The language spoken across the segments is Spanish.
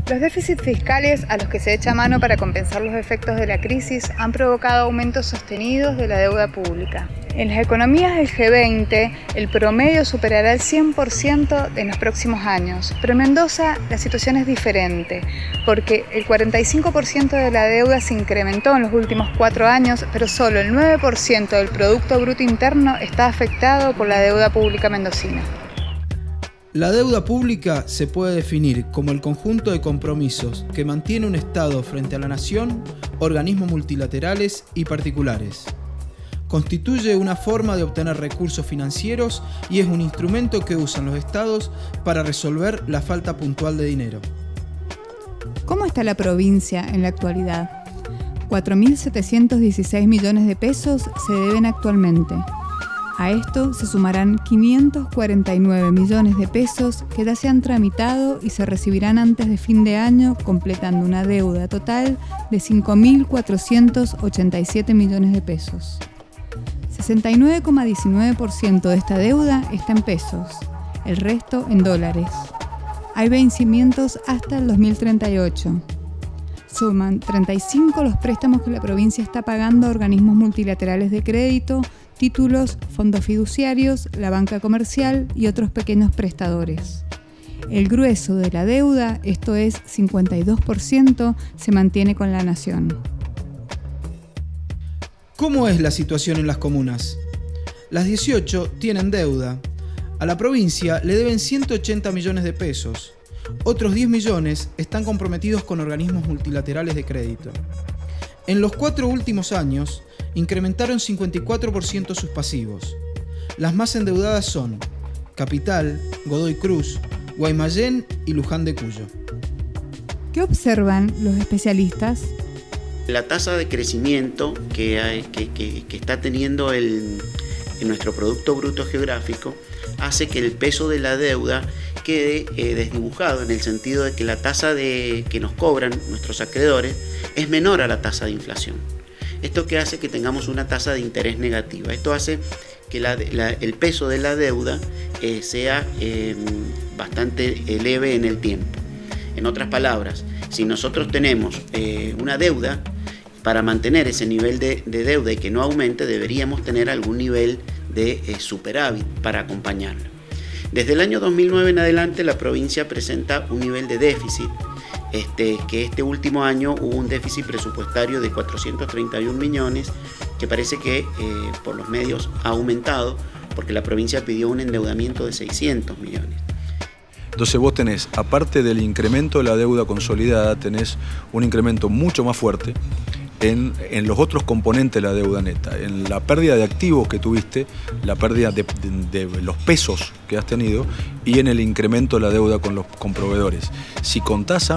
Los déficits fiscales a los que se echa mano para compensar los efectos de la crisis han provocado aumentos sostenidos de la deuda pública. En las economías del G20, el promedio superará el 100% en los próximos años, pero en Mendoza la situación es diferente, porque el 45% de la deuda se incrementó en los últimos 4 años, pero solo el 9% del Producto Bruto Interno está afectado por la deuda pública mendocina. La deuda pública se puede definir como el conjunto de compromisos que mantiene un Estado frente a la nación, organismos multilaterales y particulares. Constituye una forma de obtener recursos financieros y es un instrumento que usan los Estados para resolver la falta puntual de dinero. ¿Cómo está la provincia en la actualidad? 4.716 millones de pesos se deben actualmente. A esto se sumarán 549 millones de pesos que ya se han tramitado y se recibirán antes de fin de año, completando una deuda total de 5.487 millones de pesos. 69,19% de esta deuda está en pesos, el resto en dólares. Hay vencimientos hasta el 2038. Suman 35 los préstamos que la provincia está pagando a organismos multilaterales de crédito, títulos, fondos fiduciarios, la banca comercial y otros pequeños prestadores. El grueso de la deuda, esto es 52%, se mantiene con la nación. ¿Cómo es la situación en las comunas? Las 18 tienen deuda. A la provincia le deben 180 millones de pesos. Otros 10 millones están comprometidos con organismos multilaterales de crédito. En los 4 últimos años, incrementaron 54% sus pasivos. Las más endeudadas son Capital, Godoy Cruz, Guaymallén y Luján de Cuyo. ¿Qué observan los especialistas? La tasa de crecimiento que está teniendo en nuestro Producto Bruto Geográfico hace que el peso de la deuda quede desdibujado, en el sentido de que la tasa que nos cobran nuestros acreedores es menor a la tasa de inflación. Esto que hace que tengamos una tasa de interés negativa. Esto hace que el peso de la deuda sea bastante leve en el tiempo. En otras palabras, si nosotros tenemos una deuda, para mantener ese nivel de deuda y que no aumente, deberíamos tener algún nivel de superávit para acompañarlo. Desde el año 2009 en adelante, la provincia presenta un nivel de déficit, que este último año hubo un déficit presupuestario de 431 millones, que parece que por los medios ha aumentado, porque la provincia pidió un endeudamiento de 600 millones. Entonces vos tenés, aparte del incremento de la deuda consolidada, tenés un incremento mucho más fuerte en los otros componentes de la deuda neta, en la pérdida de activos que tuviste, la pérdida de los pesos que has tenido y en el incremento de la deuda con proveedores. Si contás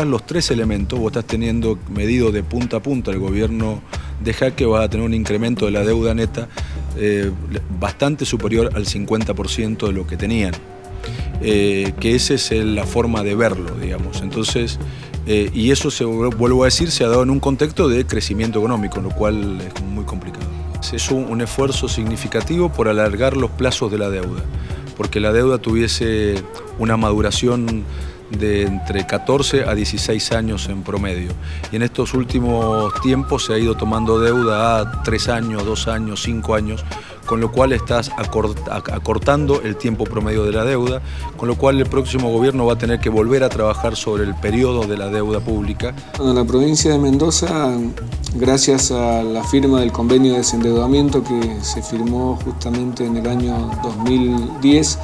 los 3 elementos, vos estás teniendo medido de punta a punta el gobierno de Jaque, vas a tener un incremento de la deuda neta bastante superior al 50% de lo que tenían. Que esa es la forma de verlo, digamos. Entonces, y eso, vuelvo a decir, se ha dado en un contexto de crecimiento económico, lo cual es muy complicado. Es un esfuerzo significativo por alargar los plazos de la deuda, porque la deuda tuviese una maduración de entre 14 a 16 años en promedio. Y en estos últimos tiempos se ha ido tomando deuda a 3 años, 2 años, 5 años, con lo cual estás acortando el tiempo promedio de la deuda, con lo cual el próximo gobierno va a tener que volver a trabajar sobre el periodo de la deuda pública. Bueno, la provincia de Mendoza, gracias a la firma del convenio de desendeudamiento que se firmó justamente en el año 2010,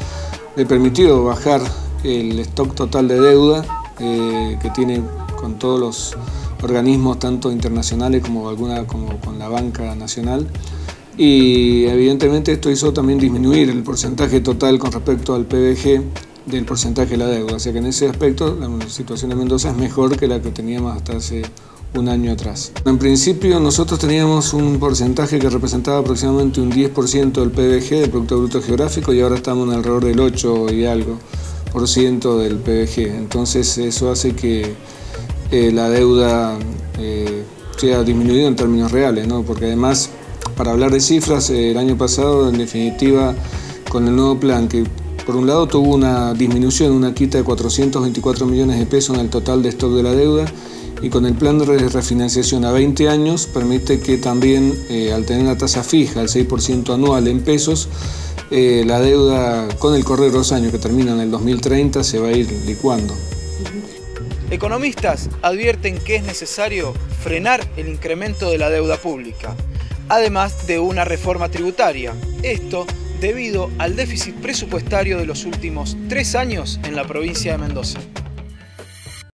le permitió bajar el stock total de deuda que tiene con todos los organismos, tanto internacionales como con la banca nacional. Y evidentemente esto hizo también disminuir el porcentaje total con respecto al PBG del porcentaje de la deuda. O sea que en ese aspecto la situación de Mendoza es mejor que la que teníamos hasta hace un año atrás. En principio nosotros teníamos un porcentaje que representaba aproximadamente un 10% del PBG, del Producto Bruto Geográfico, y ahora estamos en alrededor del 8 y algo por ciento del PBG. Entonces eso hace que la deuda sea disminuida en términos reales, ¿no? Porque además, para hablar de cifras, el año pasado, en definitiva, con el nuevo plan que por un lado tuvo una disminución, una quita de 424 millones de pesos en el total de stock de la deuda, y con el plan de refinanciación a 20 años permite que también, al tener la tasa fija, el 6% anual en pesos, la deuda con el correr de los años que termina en el 2030 se va a ir licuando. Economistas advierten que es necesario frenar el incremento de la deuda pública, además de una reforma tributaria. Esto debido al déficit presupuestario de los últimos 3 años en la provincia de Mendoza.